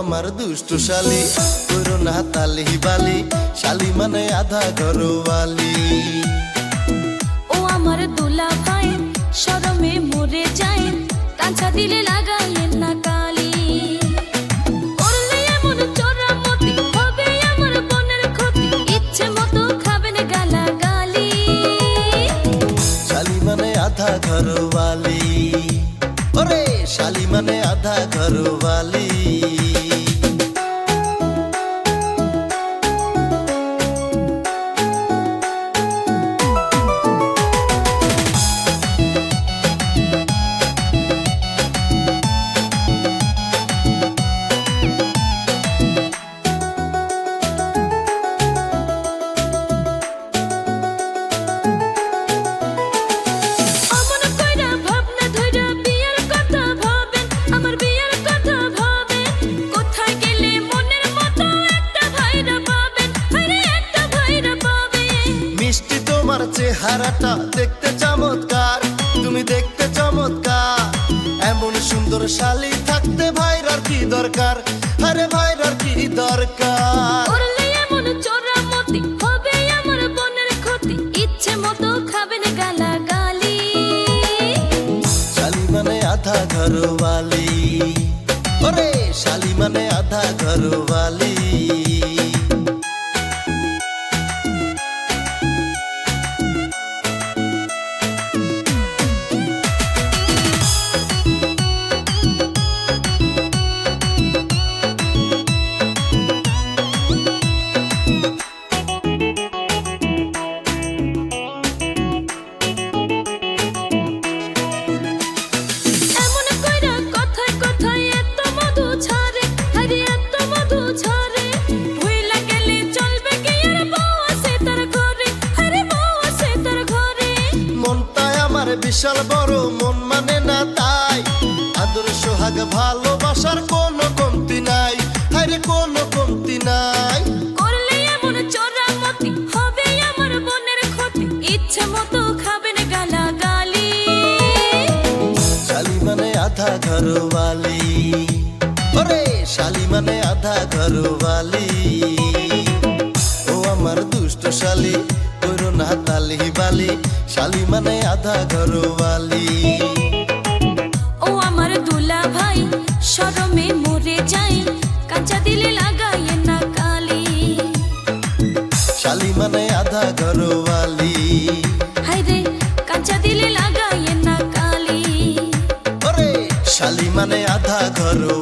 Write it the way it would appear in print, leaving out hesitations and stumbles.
আমার দুষ্টু শালি কইরো না তালি বালি, শালি মানে আধা ঘরওয়ালি। ও আমার দুলা ভাই শরমে মরে যায়, কাঁচা দিলে লাগাইলেন না কালি। করলে এমন চোরামতি হবে আমার বোনের ক্ষতি, ইচ্ছে মতো খাবেন গালাগালি। শালি মানে আধা ঘরওয়ালি, ওরে শালি মানে আধা ঘরওয়ালি। তোমার চেহারাটা দেখতে চমৎকার, তুমি দেখতে চমৎকার। এমন সুন্দর শালি থাকতে ভাইরার কি দরকার, আরে ভাইরার কি দরকার। করলে এমন চোরামতি হবে আমার বোনের ক্ষতি, ইচ্ছে মতো খাবেন গালাগালি। শালি মানে আধা ঘরওয়ালি, ওরে শালি মানে আধা ঘরওয়ালি। বিশাল বড় মন মানে না তাই, আদর সোহাগ ভালোবাসার কোনো কমতি নাই, আরে কোনো কমতি নাই। করলে এমন চোরামতি হবে আমার বোনের ক্ষতি, ইচ্ছে মতো খাবেন গালাগালি। শালি মানে আধা ঘরওয়ালি, ওরে শালি মানে আধা ঘরওয়ালি। ও আমার দুষ্ট শালি কইরো না তালি বালি, শালি মানে আধা ঘরওয়ালি। ও আমার দুলা ভাই শরমে মরে যায়, কাঁচা দিলে লাগাইয়েন না কালি। শালি মানে আধা ঘরওয়ালি, হায়রে কাঁচা দিলে লাগাইয়েন না কালি। ওরে শালি মানে আধা ঘরওয়ালি।